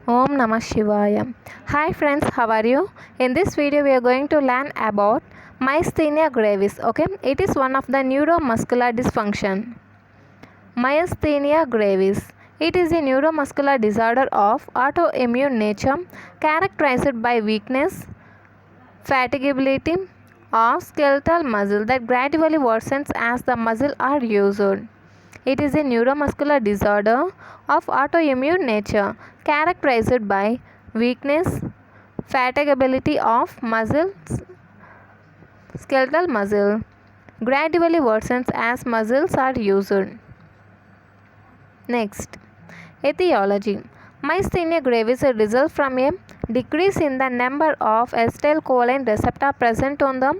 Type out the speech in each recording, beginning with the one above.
Om Namah Shivaya. Hi friends, how are you? In this video we are going to learn about myasthenia gravis. Okay, it is one of the neuromuscular dysfunction. Myasthenia gravis. It is a neuromuscular disorder of autoimmune nature characterized by weakness, fatigability of skeletal muscle that gradually worsens as the muscle are used. It is a neuromuscular disorder of autoimmune nature characterized by weakness, fatigability of skeletal muscle, gradually worsens as muscles are used. Next, etiology. Myasthenia gravis results from a decrease in the number of acetylcholine receptor present on the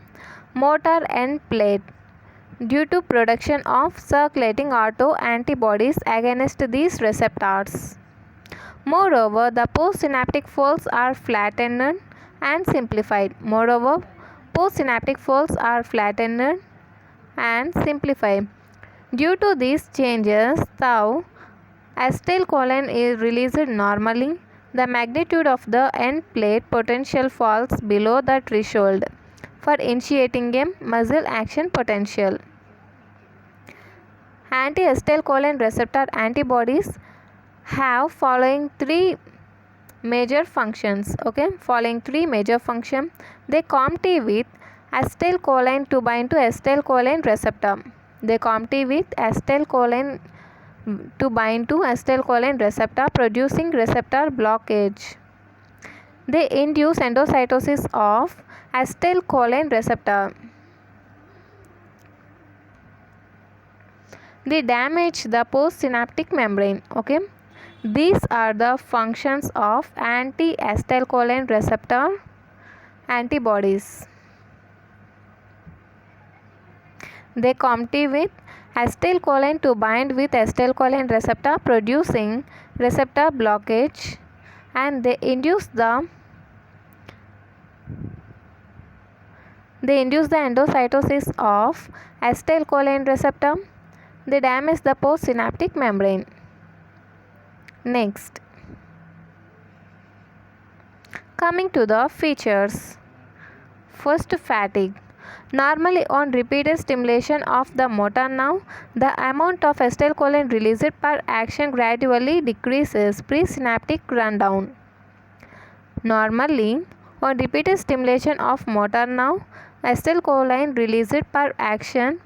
motor end plate due to production of circulating autoantibodies against these receptors. Moreover, the postsynaptic folds are flattened and simplified. Due to these changes, thou acetylcholine is released normally. The magnitude of the end plate potential falls below the threshold for initiating a muscle action potential. Anti-acetylcholine receptor antibodies have following three major functions. They compete with acetylcholine to bind to acetylcholine receptor. Producing receptor blockage. They induce endocytosis of acetylcholine receptor. They damage the postsynaptic membrane. These are the functions of anti-acetylcholine receptor antibodies. They compete with acetylcholine to bind with acetylcholine receptor, producing receptor blockage, and they induce the endocytosis of acetylcholine receptor. They damage the postsynaptic membrane. Next, coming to the features. First, fatigue. Normally, on repeated stimulation of the motor nerve, the amount of acetylcholine released per action gradually decreases. Presynaptic rundown. Normally, on repeated stimulation of motor nerve, acetylcholine released per action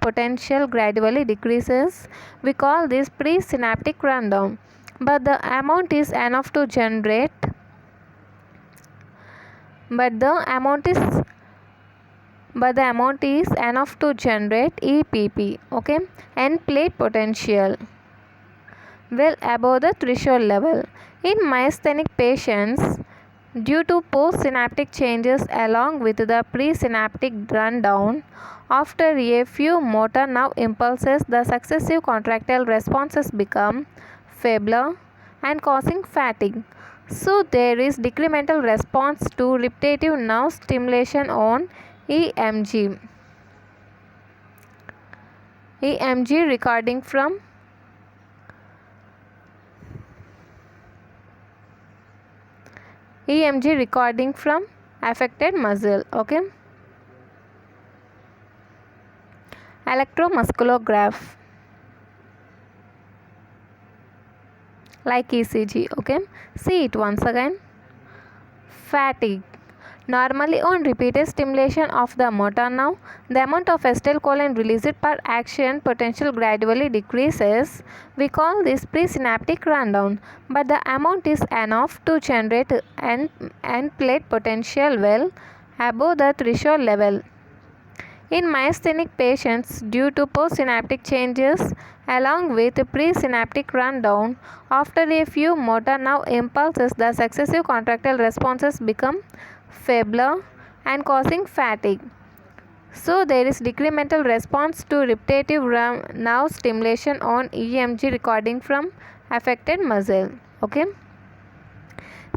potential gradually decreases. We call this presynaptic rundown. But the amount is enough to generate EPP, end plate potential, well above the threshold level. In myasthenic patients, due to postsynaptic changes along with the presynaptic rundown, after a few motor nerve impulses, the successive contractile responses become feebler and causing fatigue. So there is decremental response to repetitive nerve stimulation on EMG. EMG recording from affected muscle. Electromusculograph like ECG. See it once again. Fatigue. Normally, on repeated stimulation of the motor nerve, the amount of acetylcholine released per action potential gradually decreases. We call this presynaptic rundown, but the amount is enough to generate end plate potential well above the threshold level. In myasthenic patients, due to postsynaptic changes along with presynaptic rundown, after a few motor nerve impulses, the successive contractile responses become feebler and causing fatigue. So there is decremental response to repetitive nerve stimulation on EMG recording from affected muscle.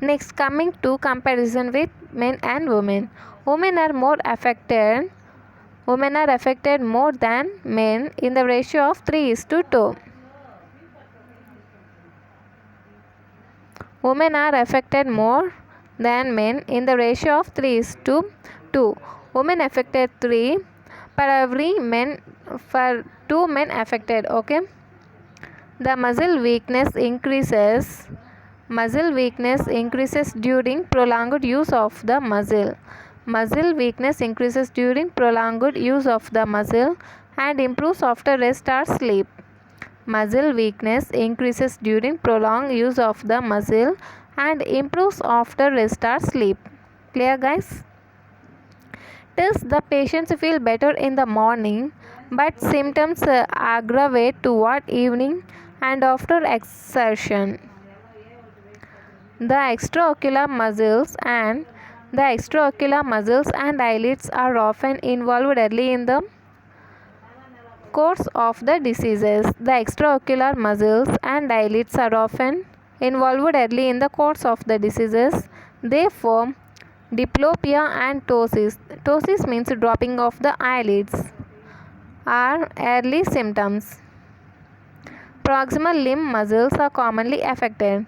Next, coming to comparison with men and women. Women are affected more than men in the ratio of 3:2. Women are affected more than men in the ratio of 3:2. Women affected 3 per every men for 2 men affected. Okay. The muscle weakness increases. Muscle weakness increases during prolonged use of the muscle. Muscle weakness increases during prolonged use of the muscle and improves after rest or sleep. Muscle weakness increases during prolonged use of the muscle and improves after rest or sleep. Clear, guys? Thus, the patients feel better in the morning, but symptoms aggravate toward evening and after exertion. The extraocular muscles and eyelids are often involved early in the course of the diseases. The extraocular muscles and eyelids are often involved early in the course of the diseases. They form diplopia and ptosis. Ptosis means dropping of the eyelids are early symptoms. Proximal limb muscles are commonly affected.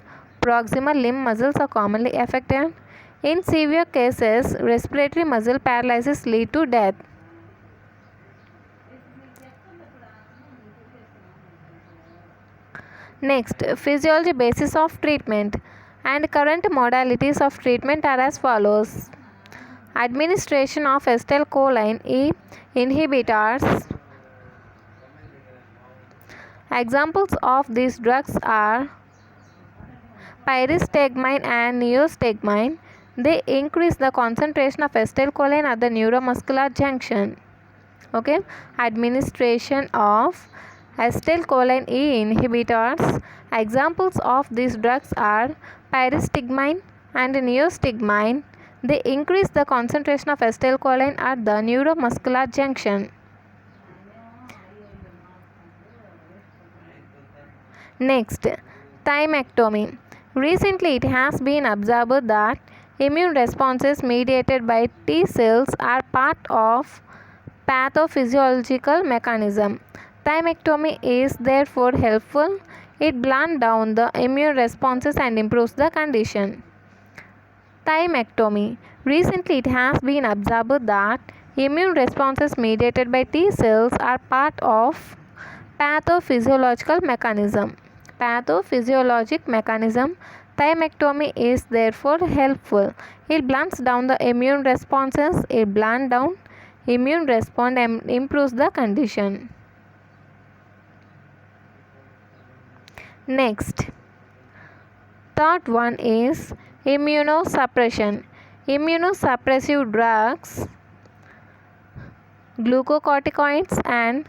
In severe cases, respiratory muscle paralysis lead to death. Next, physiology basis of treatment and current modalities of treatment are as follows. Administration of acetylcholine E inhibitors. Examples of these drugs are pyristegmine and neostigmine. They increase the concentration of acetylcholine at the neuromuscular junction. Okay, administration of acetylcholine E inhibitors. Examples of these drugs are pyristigmine and neostigmine. They increase the concentration of acetylcholine at the neuromuscular junction. Next, thymectomy. Recently, it has been observed that immune responses mediated by T cells are part of pathophysiological mechanism. Thymectomy is therefore helpful. It blunt down the immune responses and improves the condition. Thymectomy. Recently, it has been observed that immune responses mediated by T cells are part of pathophysiological mechanism. Thymectomy is therefore helpful. It blunts down the immune responses. Immune response and improves the condition. Next, third one is immunosuppression. Immunosuppressive drugs, glucocorticoids and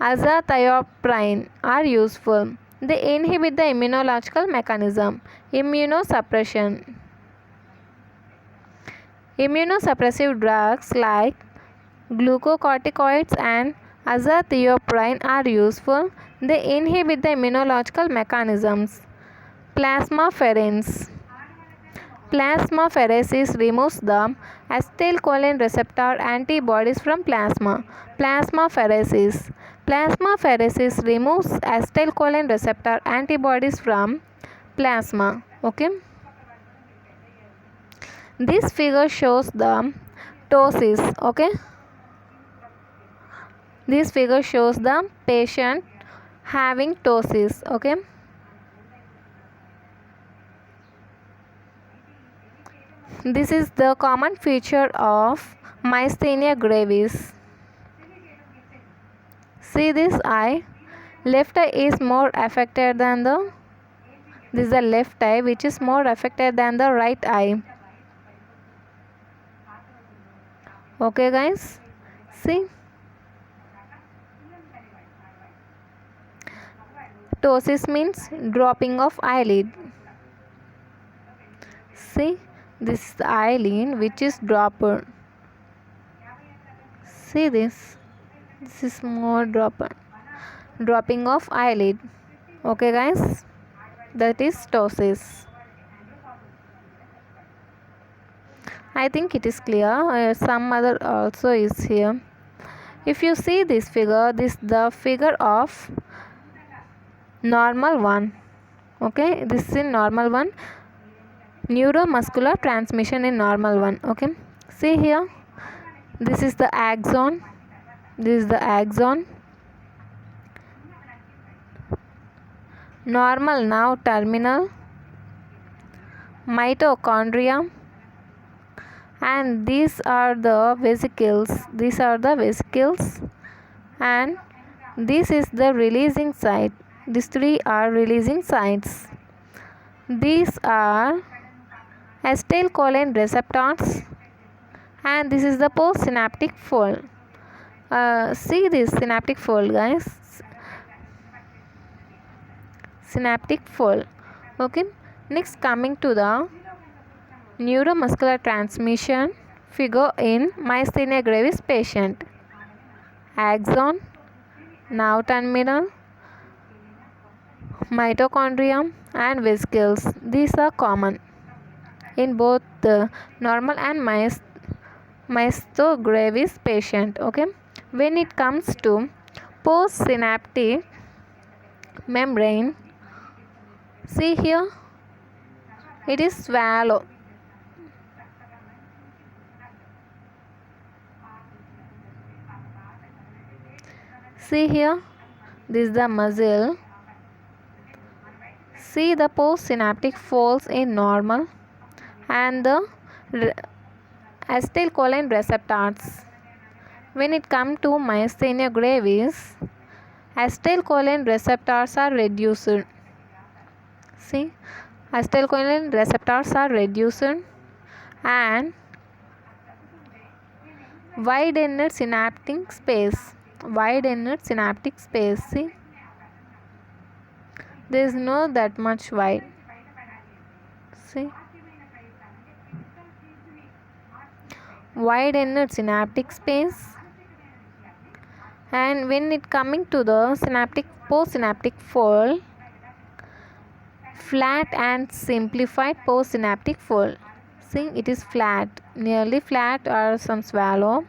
azathioprine are useful. They inhibit the immunological mechanism. Immunosuppression. Immunosuppressive drugs like glucocorticoids and azathioprine are useful. They inhibit the immunological mechanisms. Plasmapheresis. Plasmapheresis removes the acetylcholine receptor antibodies from plasma. Plasmapheresis removes acetylcholine receptor antibodies from plasma. Okay. This figure shows the ptosis. Okay. This figure shows the patient having ptosis. Okay. This is the common feature of myasthenia gravis. See this eye. Left eye is more affected than the. This is the left eye which is more affected than the right eye. Okay, guys. See. Ptosis means dropping of eyelid. See, this is the eyelid which is dropped. See this. This is more dropping of eyelid. Okay, guys. That is ptosis. I think it is clear. Some other also is here. If you see this figure, this is the figure of normal one. Okay, this is in normal one. neuromuscular transmission in normal one. Okay, see here, this is the axon, this is the axon. Normal now terminal, mitochondria, and these are the vesicles, and this is the releasing site. These three are releasing sites. These are acetylcholine receptors, and this is the postsynaptic fold. See this synaptic fold, guys. Synaptic fold. Okay, next coming to the neuromuscular transmission figure in myasthenia gravis patient. Axon, nerve terminal, mitochondrium, and vesicles. These are common in both the normal and myasthenia gravis patient. Okay, when it comes to postsynaptic membrane, see here, it is swallow. See here, this is the muscle. See the postsynaptic folds in normal and the acetylcholine receptors. When it comes to myasthenia gravis, acetylcholine receptors are reduced. See, acetylcholine receptors are reduced and widened synaptic space. See, there is no that much wide. See, widened synaptic space. And when it coming to the postsynaptic fold, flat and simplified postsynaptic fold. See, it is flat, nearly flat or some swallow.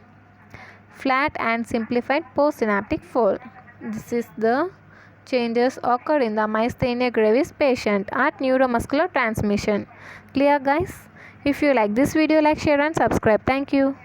Flat and simplified postsynaptic fold. This is the changes occur in the myasthenia gravis patient at neuromuscular transmission. Clear, guys? If you like this video, like, share and subscribe. Thank you.